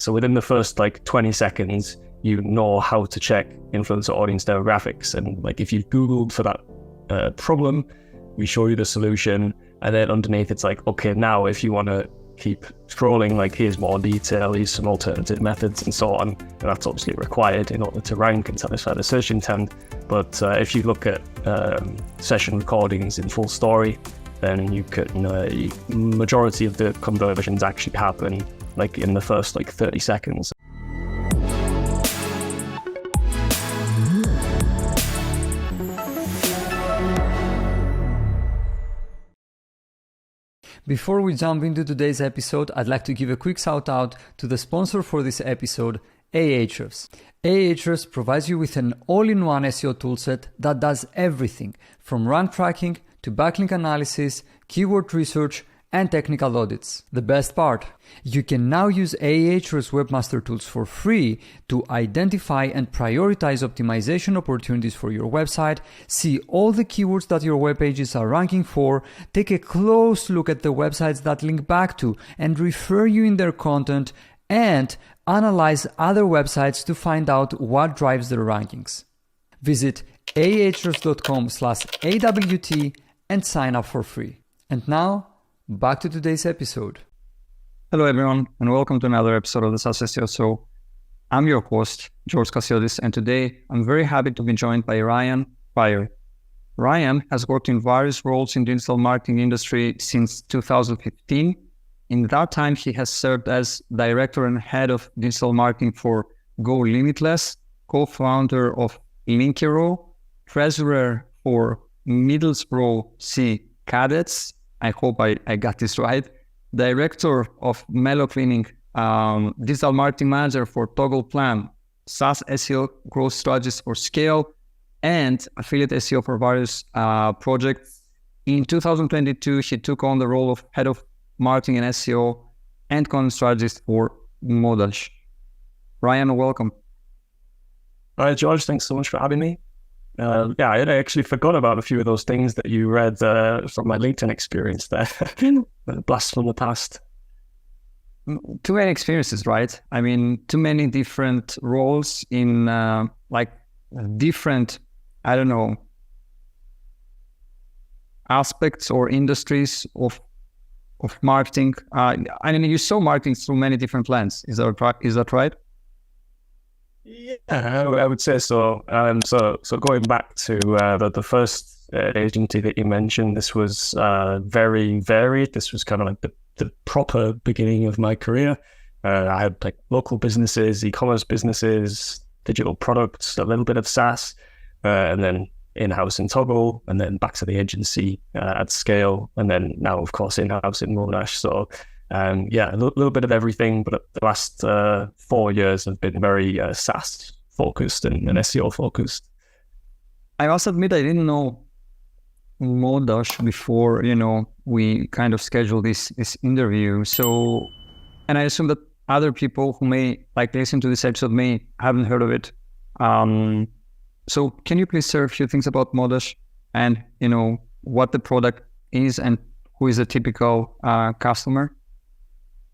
So within the first like 20 seconds, you know how to check influencer audience demographics. And like if you've Googled for that problem, we show you the solution. And then underneath it's like, okay, now if you want to keep scrolling, like here's more detail, here's some alternative methods and so on. And that's obviously required in order to rank and satisfy the search intent. But if you look at session recordings in full story, then you can, majority of the conversions actually happen like in the first like 30 seconds. Before we jump into today's episode, I'd like to give a quick shout out to the sponsor for this episode, Ahrefs. Ahrefs provides you with an all-in-one SEO toolset that does everything from rank tracking to backlink analysis, keyword research, and technical audits. The best part, you can now use Ahrefs Webmaster Tools for free to identify and prioritize optimization opportunities for your website, see all the keywords that your web pages are ranking for, take a close look at the websites that link back to and refer you in their content, and analyze other websites to find out what drives their rankings. Visit ahrefs.com/AWT and sign up for free. And now, back to today's episode. Hello everyone, and welcome to another episode of the SaaS SEO Show. I'm your host, George Cassiodis, and today I'm very happy to be joined by Ryan. Ryan has worked in various roles in the digital marketing industry since 2015. In that time, he has served as director and head of digital marketing for Go Limitless, co-founder of Linkero, treasurer for Middlesbrough C Cadets, I hope I got this right, director of Mellow Cleaning, digital marketing manager for Toggle Plan, SaaS SEO growth strategies for scale, and affiliate SEO for various projects. In 2022, he took on the role of head of marketing and SEO and content strategist for Modash. Ryan, welcome. Hi, George. Thanks so much for having me. I actually forgot about a few of those things that you read from my LinkedIn experience there. Blast from the past. Too many experiences, right? I mean, too many different roles in different, aspects or industries of marketing. You saw marketing through many different lenses. Is that right? Yeah, I would say so. So going back to the first agency that you mentioned, this was very varied. This was kind of like the proper beginning of my career. I had like local businesses, e-commerce businesses, digital products, a little bit of SaaS, and then in-house in Toggle, and then back to the agency at scale, and then now, of course, in-house in Modash. So a little bit of everything, but the last 4 years have been very SaaS focused and SEO focused. I must admit, I didn't know Modash before, we kind of scheduled this interview. So, and I assume that other people who may listen to this episode haven't heard of it. So can you please share a few things about Modash and, what the product is and who is a typical customer?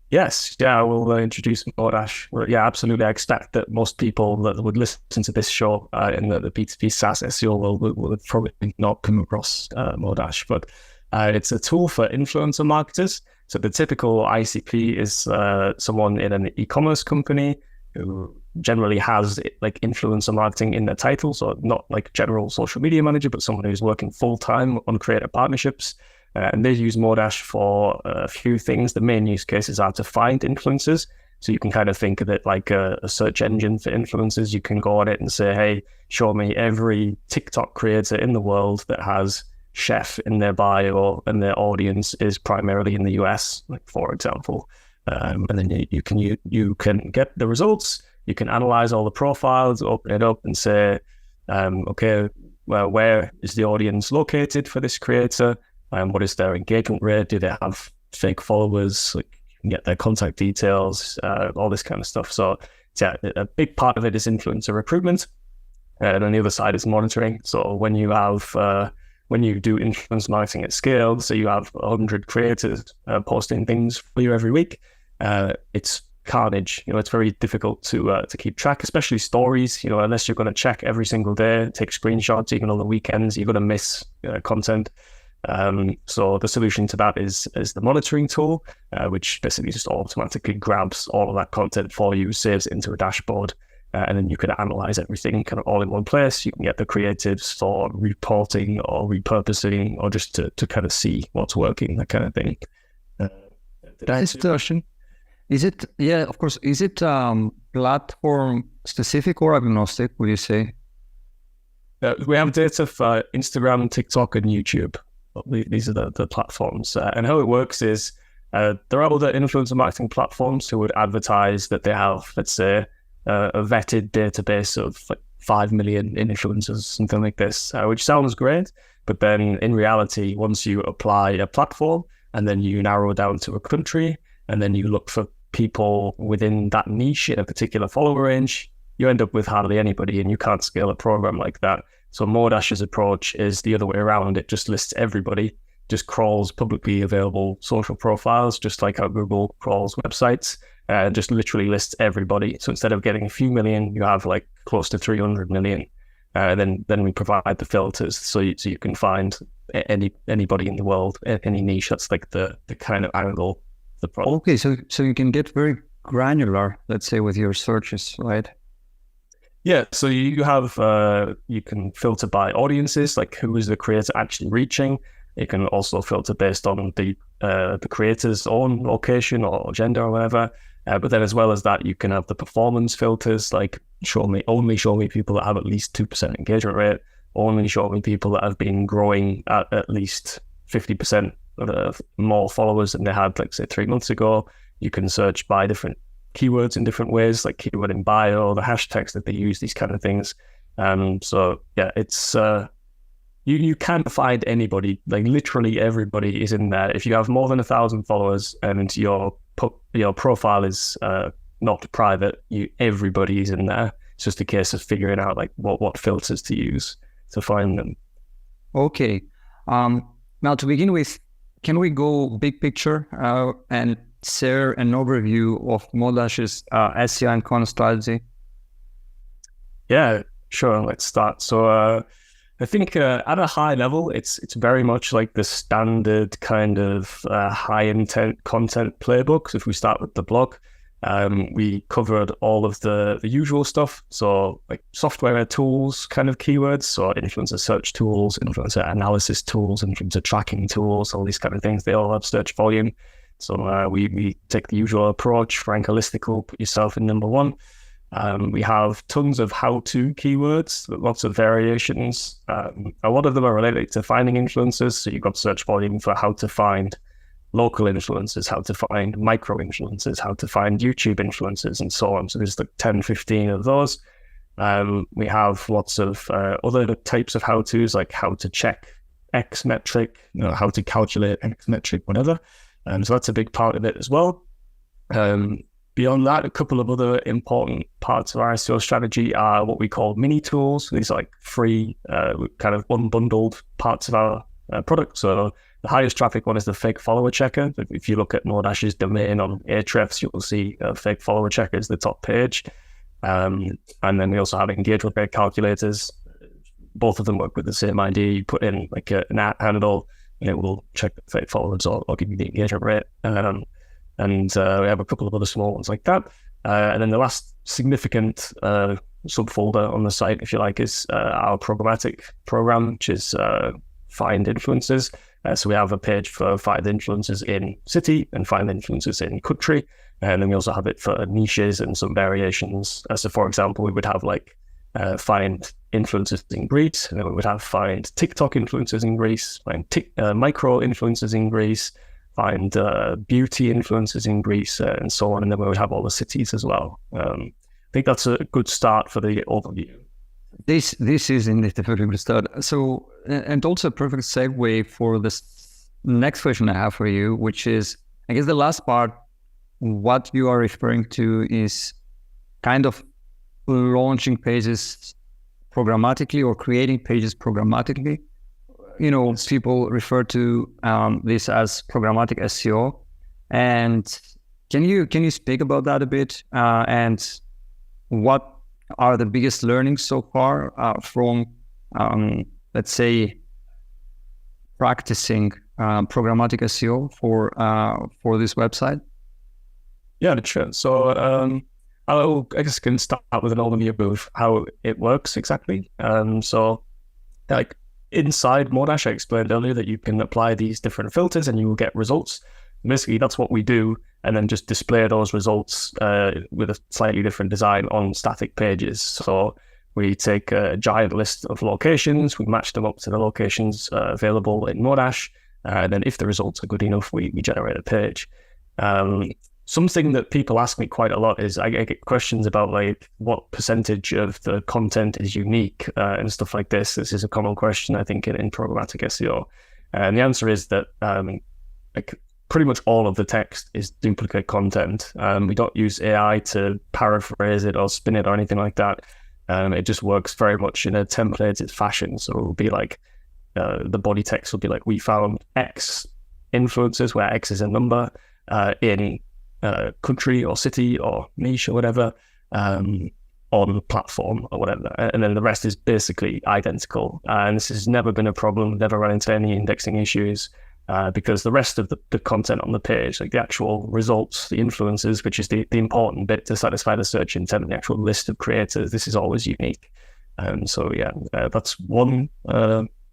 Yes, I will introduce Modash. Well, yeah, absolutely. I expect that most people that would listen to this show in the B2B SaaS SEO will probably not come across Modash, but it's a tool for influencer marketers. So the typical ICP is someone in an e-commerce company who generally has like influencer marketing in their title, so not like general social media manager, but someone who's working full-time on creative partnerships. And they use Modash for a few things. The main use cases are to find influencers. So you can kind of think of it like a search engine for influencers. You can go on it and say, hey, show me every TikTok creator in the world that has chef in their bio and their audience is primarily in the US, like for example. And then you can get the results. You can analyze all the profiles, open it up and say, where is the audience located for this creator? What is their engagement rate? Do they have fake followers? Like, you can get their contact details, all this kind of stuff. So a big part of it is influencer recruitment. And on the other side is monitoring. So when you do influence marketing at scale, so you have 100 creators posting things for you every week, it's carnage. It's very difficult to keep track, especially stories. Unless you're going to check every single day, take screenshots, even on the weekends, you're going to miss content. So the solution to that is the monitoring tool, which basically just automatically grabs all of that content for you, saves it into a dashboard, and then you can analyze everything kind of all in one place. You can get the creatives for reporting or repurposing, or just to kind of see what's working, that kind of thing. Is it, yeah, of course, is it platform specific or agnostic, would you say? We have data for Instagram, TikTok, and YouTube. These are the platforms. And how it works is there are other influencer marketing platforms who would advertise that they have, let's say, a vetted database of like 5 million influencers, something like this, which sounds great. But then in reality, once you apply a platform and then you narrow down to a country, and then you look for people within that niche in a particular follower range, you end up with hardly anybody, and you can't scale a program like that. So Modash's approach is the other way around. It just lists everybody, just crawls publicly available social profiles, just like how Google crawls websites, and just literally lists everybody. So instead of getting a few million, you have like close to 300 million. Then we provide the filters so you can find anybody in the world, any niche. That's like the kind of angle of the product. Okay, so you can get very granular, let's say, with your searches, right? Yeah, so you have you can filter by audiences, like who is the creator actually reaching. You can also filter based on the creator's own location or gender or whatever. But then as well as that, you can have the performance filters, like only show me people that have at least 2% engagement rate, only show me people that have been growing at least 50% more followers than they had, like say 3 months ago. You can search by different keywords in different ways, like keyword in bio, the hashtags that they use, these kind of things. So yeah, it's you can find anybody, like literally everybody is in there. If you have more than 1,000 followers and your profile is not private, everybody is in there. It's just a case of figuring out like what filters to use to find them. Okay. Now to begin with, can we go big picture and share an overview of Modash's SEO and content strategy? Yeah, sure. Let's start. So I think at a high level, it's very much like the standard kind of high intent content playbook. So if we start with the blog, we covered all of the usual stuff. So like software tools kind of keywords, so influencer search tools, influencer analysis tools, influencer tracking tools, all these kind of things. They all have search volume. So we take the usual approach, rank a listicle, put yourself in number one. We have tons of how-to keywords, lots of variations. A lot of them are related to finding influencers. So you've got search volume for how to find local influencers, how to find micro influencers, how to find YouTube influencers, and so on. So there's like 10, 15 of those. We have lots of other types of how-tos, like how to check X metric, how to calculate X metric, whatever. So that's a big part of it as well. Beyond that, a couple of other important parts of our SEO strategy are what we call mini tools. These are like free, kind of unbundled parts of our product. So the highest traffic one is the fake follower checker. If you look at Modash's domain on Ahrefs, you'll see fake follower checker is the top page. And then we also have engagement rate calculators. Both of them work with the same idea. You put in like an ad handle, and it will check the fake followers or give you the engagement rate. And we have a couple of other small ones like that. And then the last significant subfolder on the site, if you like, is our programmatic program, which is find influencers. So we have a page for find influencers in city and find influencers in country. And then we also have it for niches and some variations. So for example, we would have like find influencers in Greece, and then we would have find TikTok influencers in Greece, find micro influencers in Greece, find beauty influencers in Greece, and so on. And then we would have all the cities as well. I think that's a good start for the overview. This is indeed a very good start. So, and also a perfect segue for this next question I have for you, which is, I guess the last part, what you are referring to is kind of launching pages programmatically or creating pages programmatically. You know, people refer to this as programmatic SEO. And Can you speak about that a bit? And what are the biggest learnings so far from, let's say, practicing programmatic SEO for this website? Yeah, sure. So I guess I can start with an overview of how it works exactly. So like inside Modash, I explained earlier that you can apply these different filters and you will get results. Basically, that's what we do, and then just display those results with a slightly different design on static pages. So we take a giant list of locations, we match them up to the locations available in Modash, and then if the results are good enough, we generate a page. Something that people ask me quite a lot is I get questions about like what percentage of the content is unique and stuff like this. This is a common question, I think, in programmatic SEO. And the answer is that like pretty much all of the text is duplicate content. We don't use AI to paraphrase it or spin it or anything like that. It just works very much in a templated fashion. So it will be like the body text will be like, we found X influencers, where X is a number in country or city or niche or whatever on platform or whatever, and then the rest is basically identical. And this has never been a problem, never run into any indexing issues because the rest of the content on the page, like the actual results, the influencers, which is the important bit to satisfy the search intent, the actual list of creators, this is always unique. So yeah, that's one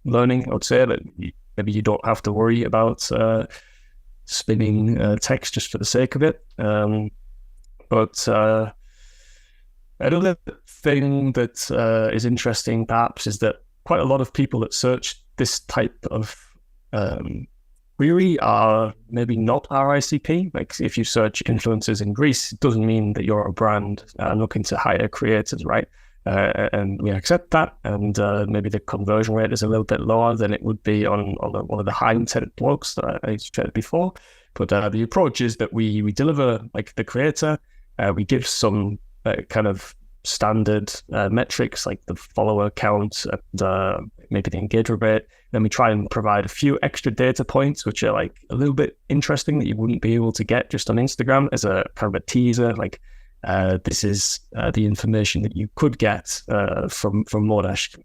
learning. I would say that maybe you don't have to worry about spinning text just for the sake of it. But another thing that is interesting perhaps is that quite a lot of people that search this type of query are maybe not RICP. Like if you search influencers in Greece, it doesn't mean that you're a brand looking to hire creators, right? And we accept that, and maybe the conversion rate is a little bit lower than it would be on one of the high intent blogs that I shared before. But the approach is that we deliver like the creator, we give some kind of standard metrics like the follower count and maybe the engagement rate. Then we try and provide a few extra data points which are like a little bit interesting that you wouldn't be able to get just on Instagram as a kind of a teaser, like this is the information that you could get from Modash,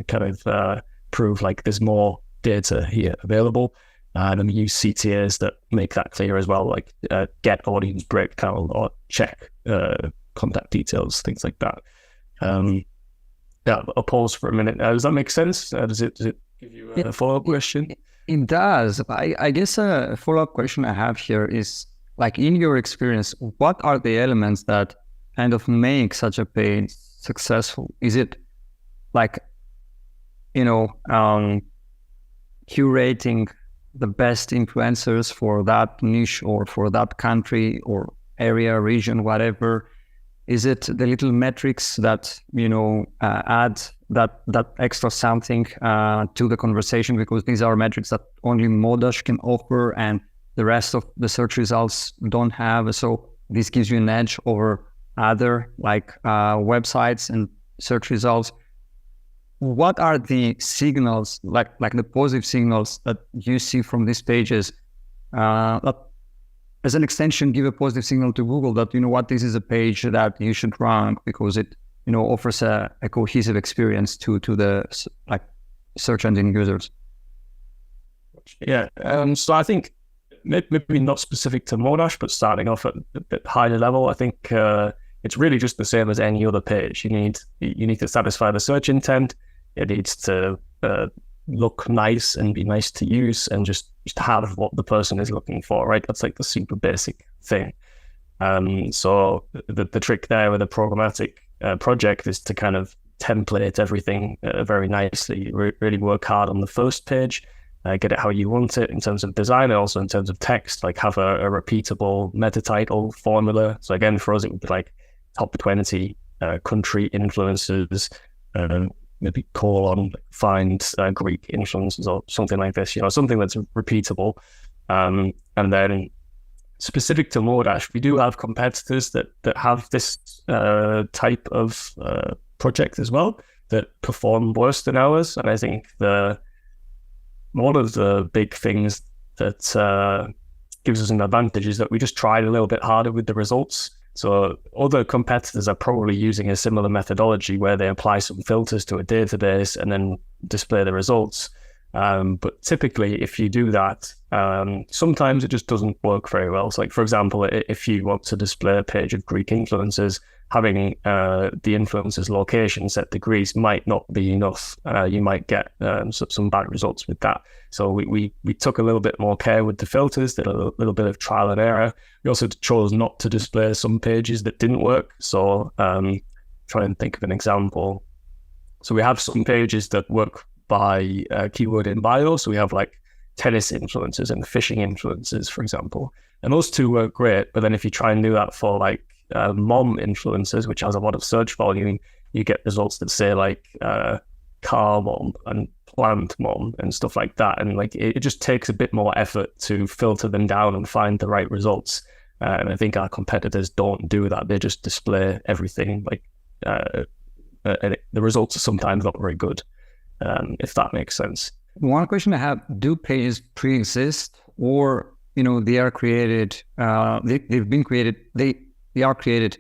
kind of prove like there's more data here available. And then we use CTAs that make that clear as well, like get audience breakdown or check contact details, things like that. Yeah, I'll pause for a minute. Does that make sense? Does it give you a follow-up question? It does. I guess a follow-up question I have here is, like, in your experience, what are the elements that kind of make such a page successful? Is it like, curating the best influencers for that niche or for that country or area, region, whatever? Is it the little metrics that, add that extra something to the conversation, because these are metrics that only Modash can offer and the rest of the search results don't have? So this gives you an edge over other websites and search results. What are the signals, like the positive signals that you see from these pages that as an extension give a positive signal to Google that, this is a page that you should rank because it, offers a cohesive experience to the search engine users? Yeah, so I think maybe not specific to Modash, but starting off at a bit higher level, I think it's really just the same as any other page. You need to satisfy the search intent. It needs to look nice and be nice to use and just have what the person is looking for, right? That's like the super basic thing. So the trick there with a programmatic project is to kind of template everything very nicely, really work hard on the first page, get it how you want it in terms of design and also in terms of text, like have a repeatable meta title formula. So again, for us, it would be like top 20 country influencers, maybe find Greek influencers or something like this, something that's repeatable. And then specific to Modash, we do have competitors that have this type of project as well that perform worse than ours. And I think one of the big things that gives us an advantage is that we just tried a little bit harder with the results. So other competitors are probably using a similar methodology where they apply some filters to a database and then display the results. But typically, if you do that, sometimes it just doesn't work very well. So like, for example, if you want to display a page of Greek influencers, having the influencer's location set to Greece might not be enough. You might get some bad results with that. So we took a little bit more care with the filters, did a little bit of trial and error. We also chose not to display some pages that didn't work. So try and think of an example. So we have some pages that work by keyword in bio. So we have like tennis influencers and fishing influencers, for example. And those two work great. But then if you try and do that for like mom influencers, which has a lot of search volume, you get results that say like car mom and plant mom and stuff like that. And like it just takes a bit more effort to filter them down and find the right results. And I think our competitors don't do that. They just display everything. Like and the results are sometimes not very good, if that makes sense. One question I have: do pages pre-exist, or they are created? They've been created. They are created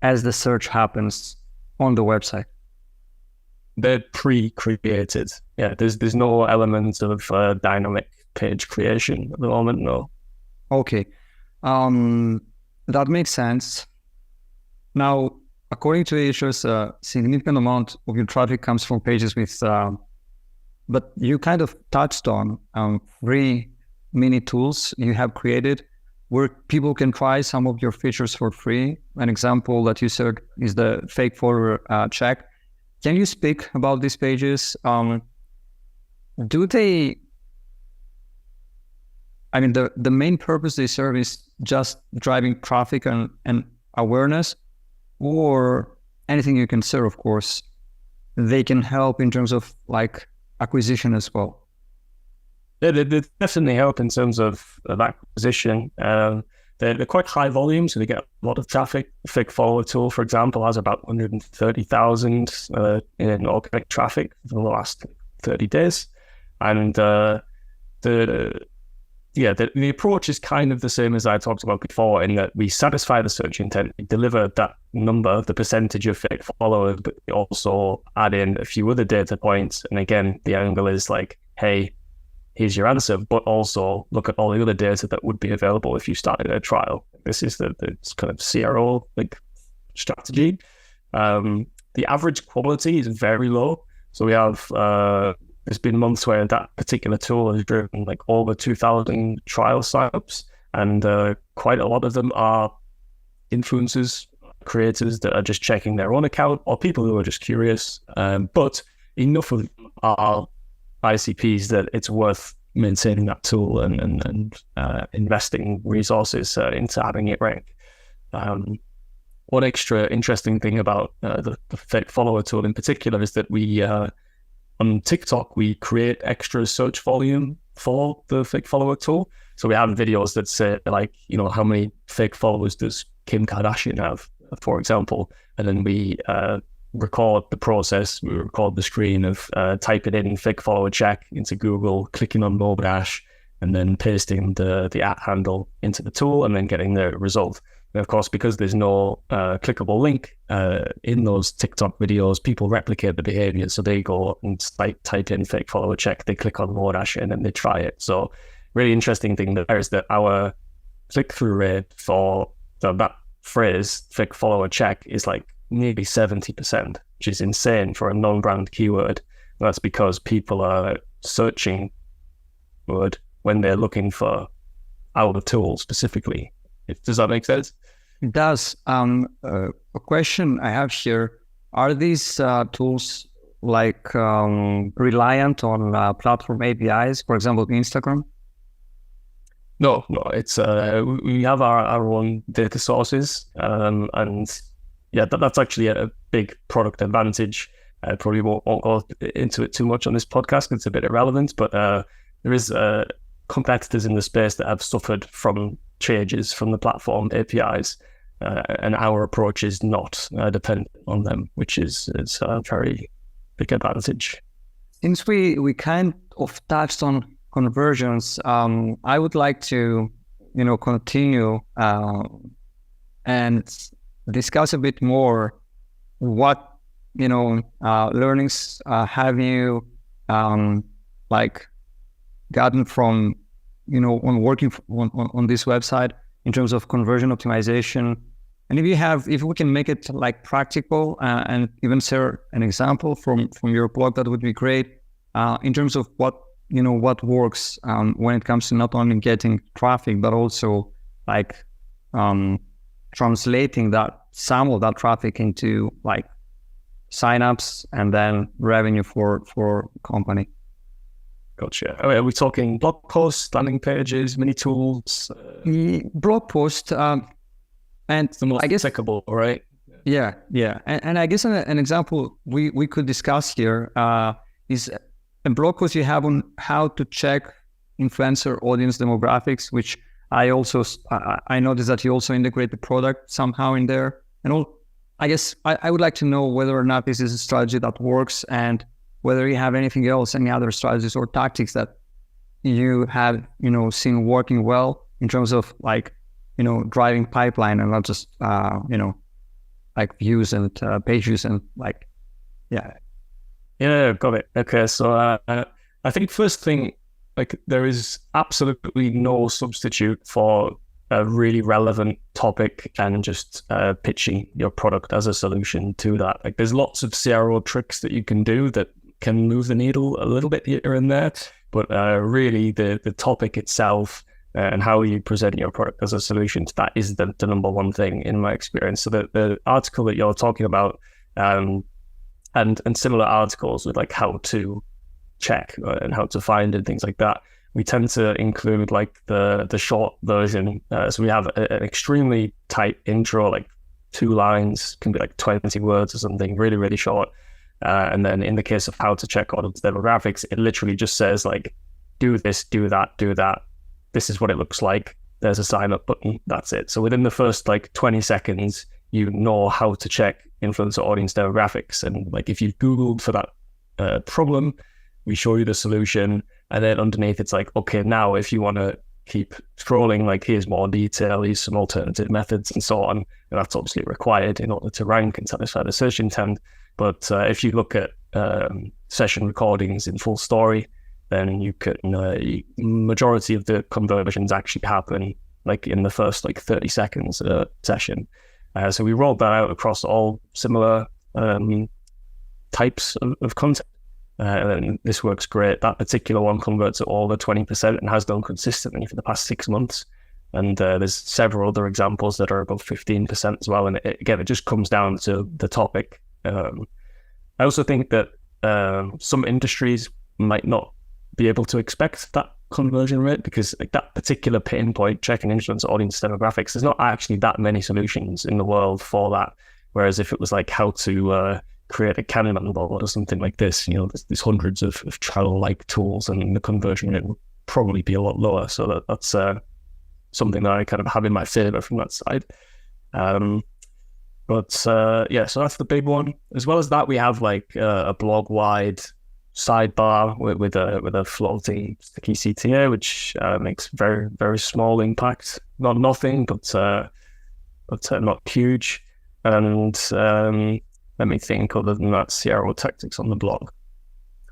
as the search happens on the website. They're pre-created. Yeah, there's no element of dynamic page creation at the moment. No. Okay, that makes sense. Now, according to Ahrefs, a significant amount of your traffic comes from pages with, but you kind of touched on free mini tools you have created where people can try some of your features for free. An example that you said is the fake follower check. Can you speak about these pages? Do they, I mean, the main purpose they serve is just driving traffic and awareness, or anything you can serve, of course, they can help in terms of like acquisition as well? They definitely help in terms of acquisition. They're quite high volume, so they get a lot of traffic. The fake follower tool, for example, has about 130,000 in organic traffic for the last 30 days. And the approach is kind of the same as I talked about before, in that we satisfy the search intent, we deliver that number, the percentage of fake followers, but we also add in a few other data points. And again, the angle is like, hey, here's your answer, but also look at all the other data that would be available if you started a trial. This is the kind of CRO like strategy. The average quality is very low. So we have, there's been months where that particular tool has driven like over 2,000 trial signups, and quite a lot of them are influencers, creators that are just checking their own account, or people who are just curious. But enough of them are ICPs that it's worth maintaining that tool and investing resources into having it rank. One extra interesting thing about the fake follower tool in particular is that we on TikTok, we create extra search volume for the fake follower tool. So we have videos that say like, how many fake followers does Kim Kardashian have, for example, and then we record the process. We record the screen of typing in fake follower check into Google, clicking on Modash, and then pasting the @ handle into the tool and then getting the result. And of course, because there's no clickable link in those TikTok videos, people replicate the behavior. So they go and type in fake follower check, they click on Modash, and then they try it. So really interesting thing there is that our click-through rate for that phrase, fake follower check, is like nearly 70%, which is insane for a non-brand keyword. And that's because people are searching word when they're looking for our tool specifically. Does that make sense? It does. A question I have here: are these tools like reliant on platform APIs, for example, Instagram? No. It's we have our own data sources, and yeah, that's actually a big product advantage. I probably won't go into it too much on this podcast. It's a bit irrelevant, but there is competitors in the space that have suffered from changes from the platform APIs, and our approach is not dependent on them, which is a very big advantage. Since we kind of touched on conversions, I would like to continue and discuss a bit more what learnings have you like gotten from on working on this website in terms of conversion optimization. And if we can make it like practical and even share an example from your blog, that would be great. In terms of what works when it comes to not only getting traffic but also like translating some of that traffic into like signups and then revenue for company. Gotcha. Are we talking blog posts, landing pages, mini tools? Blog post, and the most I guess applicable, right? Yeah. And I guess an example we could discuss here is a blog post you have on how to check influencer audience demographics, which I noticed that you also integrate the product somehow in there. And I guess I would like to know whether or not this is a strategy that works, and whether you have anything else, any other strategies or tactics that you have, seen working well in terms of like, driving pipeline and not just, like views and page views and like, yeah. Yeah, got it. Okay, so I think first thing, like there is absolutely no substitute for a really relevant topic and just pitching your product as a solution to that. Like there's lots of CRO tricks that you can do that can move the needle a little bit here and there, but really the topic itself and how you present your product as a solution, that is the number one thing in my experience. So the article that you're talking about and similar articles with like how to check and how to find and things like that, we tend to include like the short version. So we have an extremely tight intro, like 2 lines, can be like 20 words or something, really, really short. And then in the case of how to check audience demographics, it literally just says like, do this, do that, do that. This is what it looks like. There's a sign up button. That's it. So within the first like 20 seconds, you know how to check influencer audience demographics. And like if you've Googled for that problem, we show you the solution. And then underneath it's like, okay, now if you want to keep scrolling, like here's more detail, here's some alternative methods and so on. And that's obviously required in order to rank and satisfy the search intent. But if you look at session recordings in full story, then you can, majority of the conversions actually happen like in the first like 30 seconds session. So we rolled that out across all similar types of content. And this works great. That particular one converts at all the 20% and has done consistently for the past 6 months. And there's several other examples that are above 15% as well. And again, it just comes down to the topic. I also think that some industries might not be able to expect that conversion rate because like that particular pain point, checking influencer audience demographics, there's not actually that many solutions in the world for that. Whereas if it was like how to create a Kanban board or something like this, there's hundreds of trial-like tools and the conversion rate would probably be a lot lower. So that's something that I kind of have in my favor from that side. So that's the big one. As well as that, we have like a blog-wide sidebar with a floating sticky CTA, which makes very, very small impact. Not nothing, but not huge. And let me think, other than that, CRO tactics on the blog.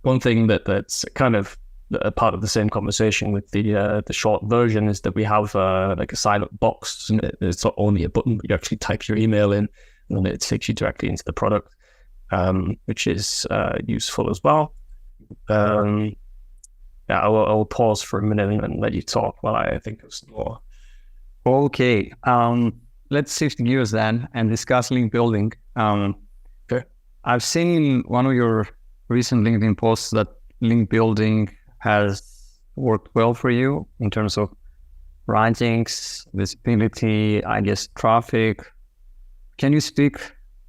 One thing that's kind of a part of the same conversation with the short version is that we have like a sign up box. It's not only a button, but you actually type your email in and it takes you directly into the product, which is useful as well. I will pause for a minute and let you talk while I think of some more. Okay. Let's shift gears then and discuss link building. Okay. I've seen one of your recent LinkedIn posts that link building has worked well for you in terms of rankings, visibility, I guess traffic. Can you speak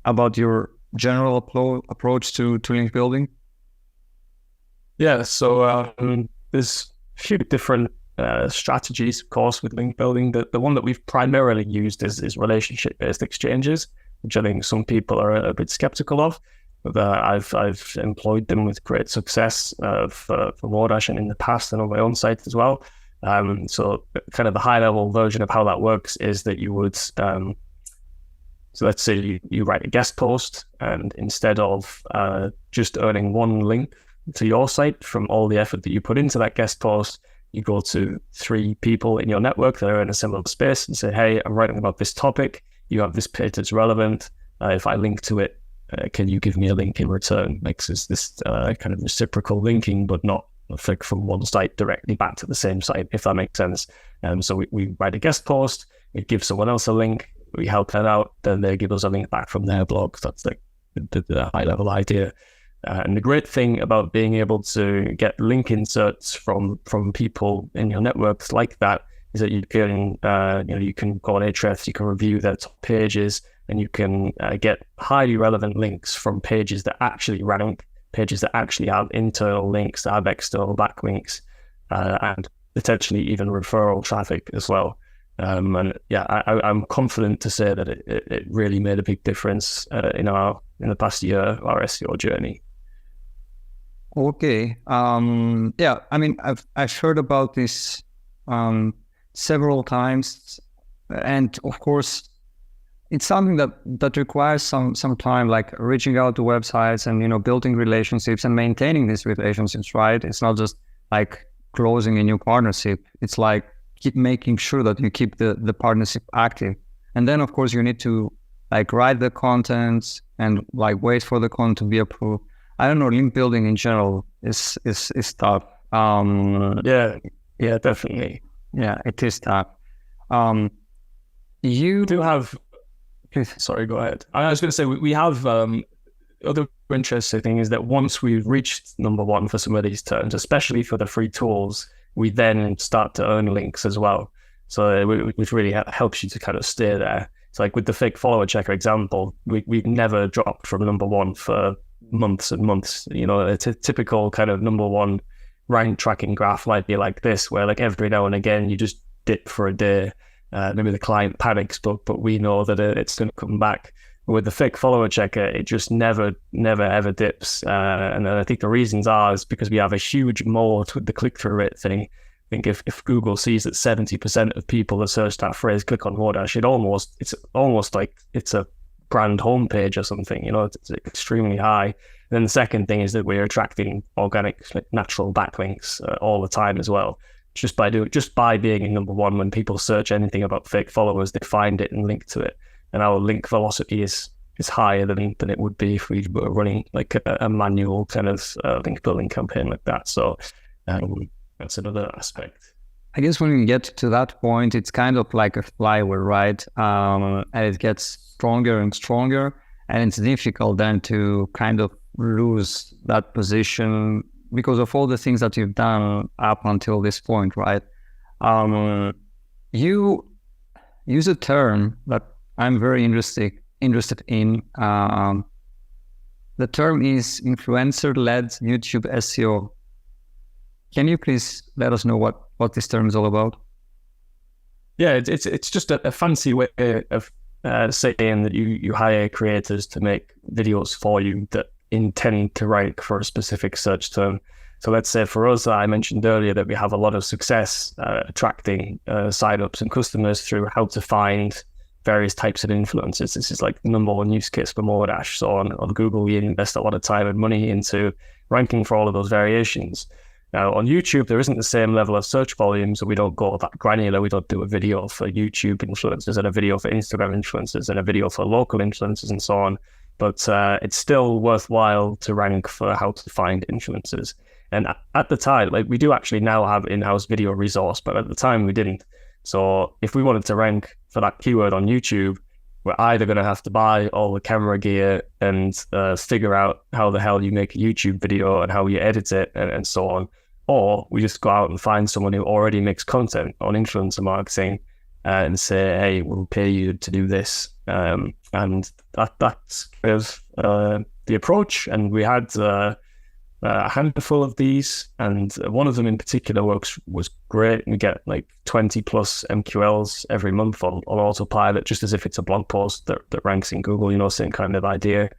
about your general approach to link building? Yeah, so there's a few different strategies, of course, with link building. The one that we've primarily used is relationship-based exchanges, which I think some people are a bit skeptical of. But I've employed them with great success for Modash and in the past and on my own site as well. So kind of the high level version of how that works is that you would, so let's say you write a guest post, and instead of just earning one link to your site from all the effort that you put into that guest post, you go to 3 people in your network that are in a similar space and say, hey, I'm writing about this topic. You have this page that's relevant. If I link to it, can you give me a link in return? Makes this kind of reciprocal linking, but not from one site directly back to the same site, if that makes sense. So we write a guest post, we give someone else a link, we help that out, then they give us a link back from their blog. That's like the high level idea. And the great thing about being able to get link inserts from people in your networks like that is that you can you can go on Ahrefs, you can review their top pages, and you can get highly relevant links from pages that actually rank, pages that actually have internal links, that have external backlinks, and potentially even referral traffic as well. And yeah, I'm confident to say that it really made a big difference in the past year, our SEO journey. Okay. Yeah, I mean, I've heard about this several times, and of course, it's something that requires some time, like reaching out to websites and building relationships and maintaining these relationships. Right? It's not just like closing a new partnership. It's like keep making sure that you keep the partnership active, and then of course you need to like write the content and like wait for the content to be approved. I don't know, link building in general is tough. Yeah, definitely. Yeah, it is tough. You do have, sorry, go ahead. I was going to say, we have, other interesting thing is that once we've reached number 1 for some of these terms, especially for the free tools, we then start to earn links as well. So which really helps you to kind of stay there. It's like with the fake follower checker example, we've never dropped from number 1 for months and months. A typical kind of number 1 rank tracking graph might be like this, where like every now and again you just dip for a day. Maybe the client panics, but we know that it's going to come back. With the fake follower checker, it just never ever dips. And I think the reasons is because we have a huge moat with the click-through rate thing. I think if Google sees that 70% of people that search that phrase click on Modash, it's almost like it's a brand homepage or something. It's extremely high. And then the second thing is that we're attracting organic, like natural backlinks all the time as well. Just by being in number 1, when people search anything about fake followers, they find it and link to it. And our link velocity is higher than it would be if we were running like a manual kind of link building campaign like that. So that's another aspect. I guess when you get to that point, it's kind of like a flywheel, right? And it gets stronger and stronger, and it's difficult then to kind of lose that position because of all the things that you've done up until this point, right? You use a term that I'm very interested in. The term is influencer-led YouTube SEO. Can you please let us know what this term is all about? Yeah, it's just a fancy way of saying that you hire creators to make videos for you that intend to rank for a specific search term. So let's say for us, I mentioned earlier that we have a lot of success attracting sign-ups and customers through how to find various types of influencers. This is like the number 1 use case for Modash. So on Google, we invest a lot of time and money into ranking for all of those variations. Now on YouTube, there isn't the same level of search volume, so we don't go that granular. We don't do a video for YouTube influencers and a video for Instagram influencers and a video for local influencers and so on. But it's still worthwhile to rank for how to find influencers. And at the time, like we do actually now have in-house video resource, but at the time we didn't. So if we wanted to rank for that keyword on YouTube, we're either going to have to buy all the camera gear and figure out how the hell you make a YouTube video and how you edit it and so on. Or we just go out and find someone who already makes content on influencer marketing and say, hey, we'll pay you to do this. And that's kind of the approach. And we had a handful of these, and one of them in particular was great. We get like 20 plus MQLs every month on autopilot, just as if it's a blog post that ranks in Google, same kind of idea.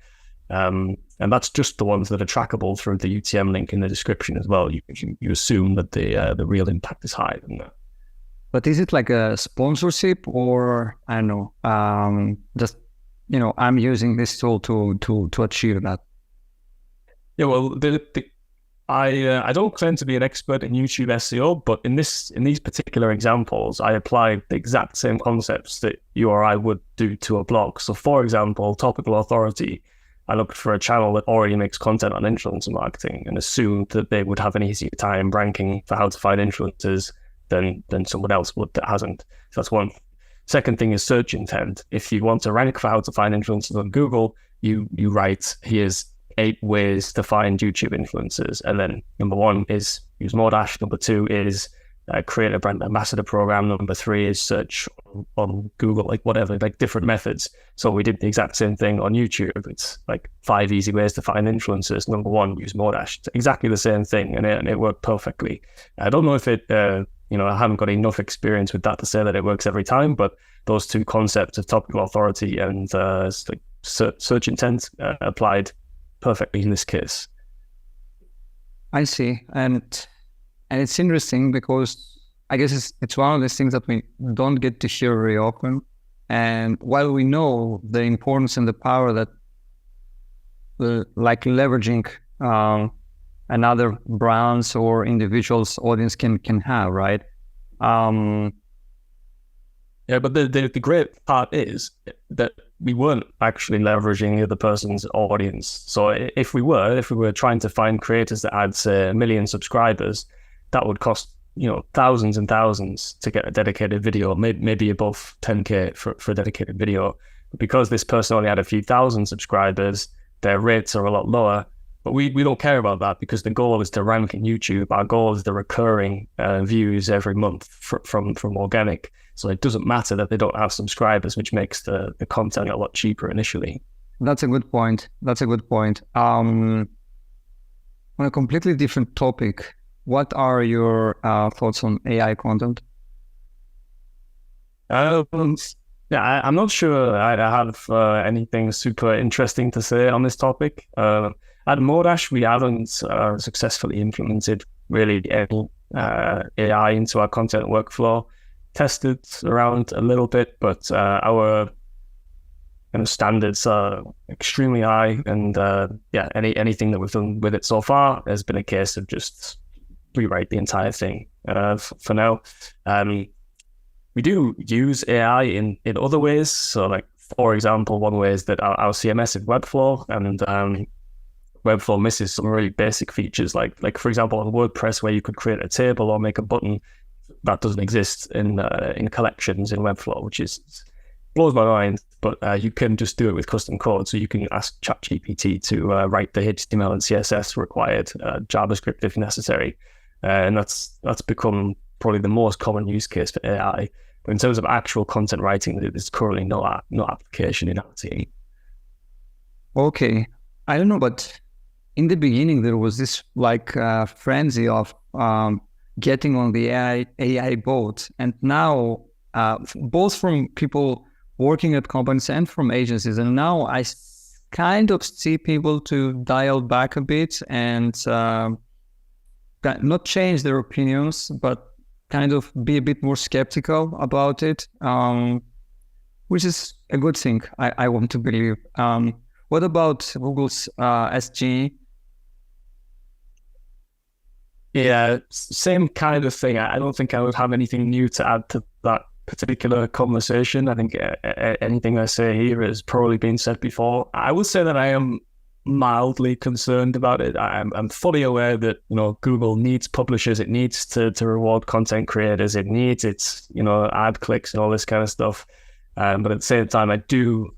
And And that's just the ones that are trackable through the UTM link in the description as well. You assume that the real impact is higher than that. But is it like a sponsorship, or I don't know, just, I'm using this tool to achieve that? Yeah, well, I don't claim to be an expert in YouTube SEO, but in these particular examples, I applied the exact same concepts that you or I would do to a blog. So, for example, topical authority, I looked for a channel that already makes content on influencer marketing and assumed that they would have an easier time ranking for how to find influencers than someone else would that hasn't. So that's one. Second thing is search intent. If you want to rank for how to find influencers on Google, you write, here's 8 ways to find YouTube influencers. And then number 1 is use Modash. Number 2 is create a brand ambassador program. Number 3 is search on Google, like whatever, like different methods. So we did the exact same thing on YouTube. It's like 5 easy ways to find influencers. Number 1, use Modash. It's exactly the same thing, and it worked perfectly. I don't know if it, I haven't got enough experience with that to say that it works every time, but those 2 concepts of topical authority and search intent applied perfectly in this case. I see, and it's interesting because I guess it's one of these things that we don't get to hear very often. And while we know the importance and the power that like leveraging another brand's or individual's audience can have, right? Yeah, but the great part is that we weren't actually leveraging the other person's audience. So if we were trying to find creators that had, say, 1 million subscribers, that would cost, thousands and thousands to get a dedicated video, maybe above 10K for a dedicated video. But because this person only had a few thousand subscribers, their rates are a lot lower. But we don't care about that because the goal is to rank in YouTube. Our goal is the recurring views every month from organic. So it doesn't matter that they don't have subscribers, which makes the content a lot cheaper initially. That's a good point. On a completely different topic, what are your thoughts on AI content? Yeah, I'm not sure I have anything super interesting to say on this topic. At Modash, we haven't successfully implemented really any AI into our content workflow. Tested around a little bit, but our standards are extremely high, and anything that we've done with it so far has been a case of just rewrite the entire thing for now. We do use AI in other ways. So, like, for example, one way is that our CMS is Webflow, and Webflow misses some really basic features, like for example on WordPress, where you could create a table or make a button. That doesn't exist in collections in Webflow, which blows my mind. But you can just do it with custom code. So you can ask ChatGPT to write the HTML and CSS required, JavaScript if necessary, and that's become probably the most common use case for AI. But in terms of actual content writing, there's currently no application in our team. Okay, I don't know, but in the beginning there was this frenzy of getting on the AI boat, and now both from people working at companies and from agencies, and now I kind of see people to dial back a bit and not change their opinions, but kind of be a bit more skeptical about it, which is a good thing, I want to believe. What about Google's SG? Yeah, same kind of thing. I don't think I would have anything new to add to that particular conversation. I think anything I say here has probably been said before. I would say that I am mildly concerned about it. I'm fully aware that Google needs publishers. It needs to reward content creators. It needs its ad clicks and all this kind of stuff. But at the same time, I do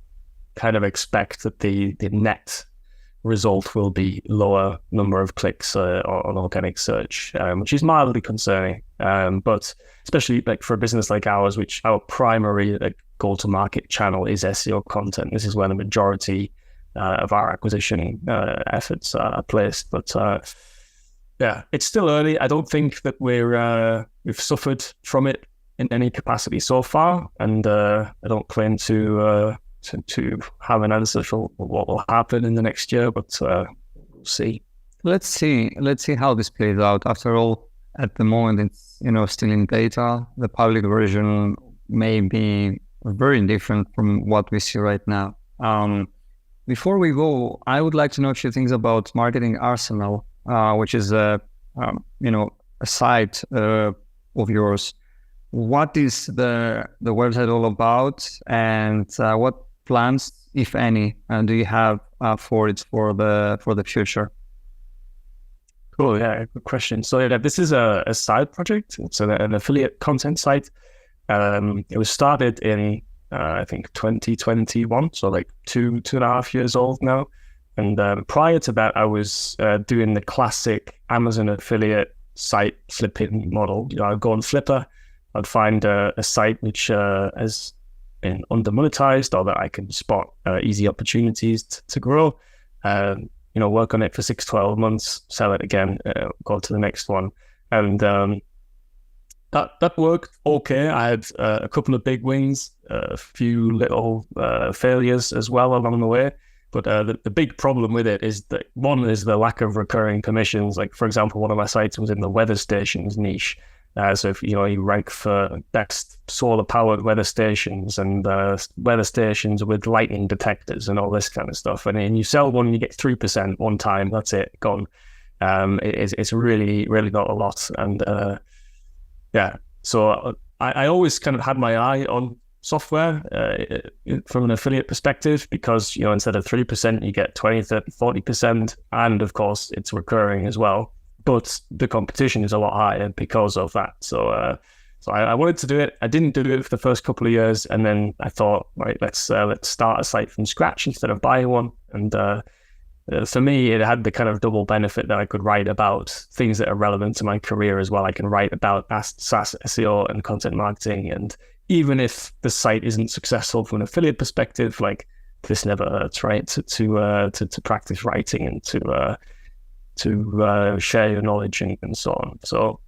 kind of expect that the net result will be lower number of clicks on organic search, which is mildly concerning. But especially like for a business like ours, which our primary go-to-market channel is SEO content. This is where the majority of our acquisition efforts are placed. But yeah, it's still early. I don't think that we've suffered from it in any capacity so far, and I don't claim to to have an answer for what will happen in the next year, but we'll see. Let's see how this plays out. After all, at the moment, it's still in beta. The public version may be very different from what we see right now. Before we go, I would like to know a few things about Marketing Arsenal, which is a site of yours. What is the website all about, and what plans, if any, do you have for it for the future? Cool, yeah, good question. So yeah, this is a side project. It's an affiliate content site. It was started in I think 2021, so like two and a half years old now. And prior to that, I was doing the classic Amazon affiliate site flipping model. I'd go on Flipper, I'd find a site which has been under-monetized or that I can spot easy opportunities to grow. Work on it for 6-12 months, sell it again, go to the next one. And that worked okay. I had a couple of big wins, a few little failures as well along the way. But the big problem with it is that one is the lack of recurring commissions. Like, for example, one of my sites was in the weather stations niche. So if you rank for best solar-powered weather stations and weather stations with lightning detectors and all this kind of stuff, and then you sell one, you get 3% one time. That's it, gone. It's really, really not a lot. And so I always kind of had my eye on software from an affiliate perspective, because instead of 3%, you get 20, 30, 40%, and of course it's recurring as well. But the competition is a lot higher because of that. So I wanted to do it. I didn't do it for the first couple of years, and then I thought, right, let's start a site from scratch instead of buying one. And for me, it had the kind of double benefit that I could write about things that are relevant to my career as well. I can write about SaaS SEO and content marketing, and even if the site isn't successful from an affiliate perspective, like, this never hurts, right? To practice writing and to share your knowledge and so on. So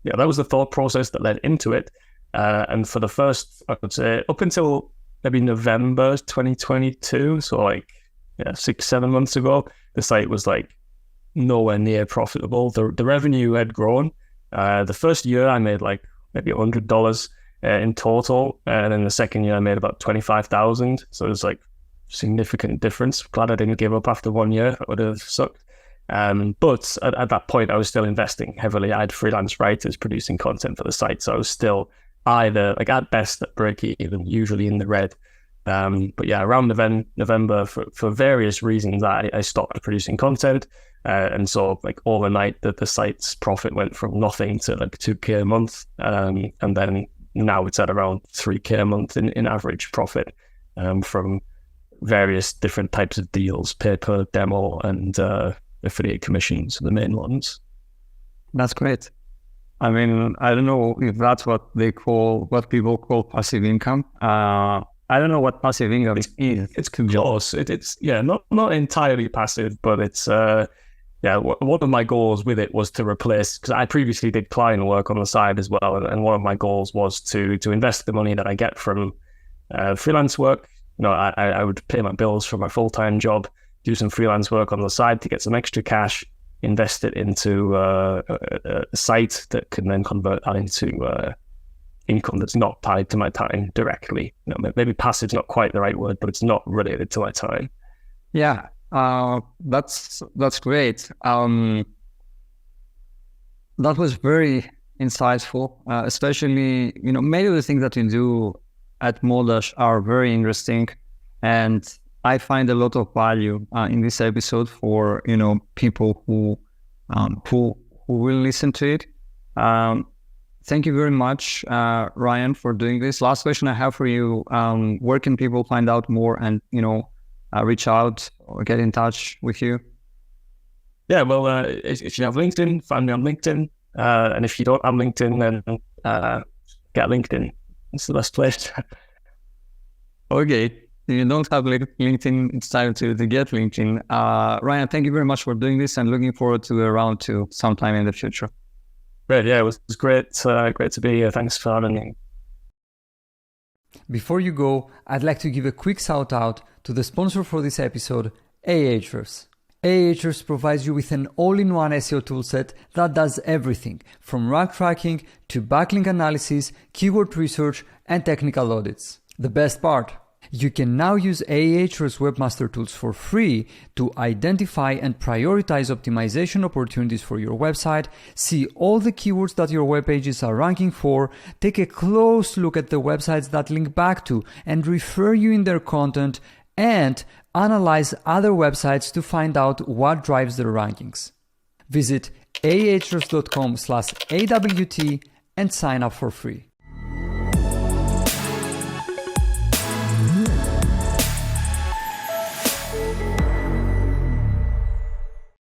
yeah, that was the thought process that led into it. And for the first, I would say, up until maybe November 2022, so like 6-7 months ago, the site was like nowhere near profitable. The revenue had grown. The first year I made like maybe $100 in total, and then the second year I made about 25,000. So it was like significant difference. Glad I didn't give up after 1 year. That would have sucked. But at that point, I was still investing heavily. I had freelance writers producing content for the site, so I was still either, like, at best at break even, usually in the red. But yeah, around November, for various reasons, I stopped producing content, and so like overnight, the site's profit went from nothing to like $2,000 a month, and then now it's at around $3,000 a month in average profit from various different types of deals, pay-per demo, and affiliate commissions are the main ones. That's great. I mean, I don't know if that's what people call passive income. I don't know what passive income is. It's close. It's not entirely passive, but it's one of my goals with it was to replace, because I previously did client work on the side as well, and one of my goals was to invest the money that I get from freelance work. I would pay my bills for my full-time job, do some freelance work on the side to get some extra cash, invest it into a site that can then convert that into income that's not tied to my time directly. Maybe passive's not quite the right word, but it's not related to my time. Yeah, that's great. That was very insightful, especially, many of the things that you do at Modash are very interesting, and I find a lot of value in this episode for people who will listen to it. Thank you very much, Ryan, for doing this. Last question I have for you: where can people find out more and reach out or get in touch with you? Yeah, well, if you have LinkedIn, find me on LinkedIn, and if you don't have LinkedIn, then get LinkedIn. It's the best place. Okay. If you don't have LinkedIn, it's time to get LinkedIn. Ryan, thank you very much for doing this, and looking forward to a round 2 sometime in the future. Great, yeah, it was great. Great to be here. Thanks for having me. Before you go, I'd like to give a quick shout out to the sponsor for this episode, Ahrefs. Ahrefs provides you with an all-in-one SEO toolset that does everything from rank tracking to backlink analysis, keyword research, and technical audits. The best part, you can now use Ahrefs Webmaster Tools for free to identify and prioritize optimization opportunities for your website, see all the keywords that your web pages are ranking for, take a close look at the websites that link back to and refer you in their content, and analyze other websites to find out what drives their rankings. Visit ahrefs.com/AWT and sign up for free.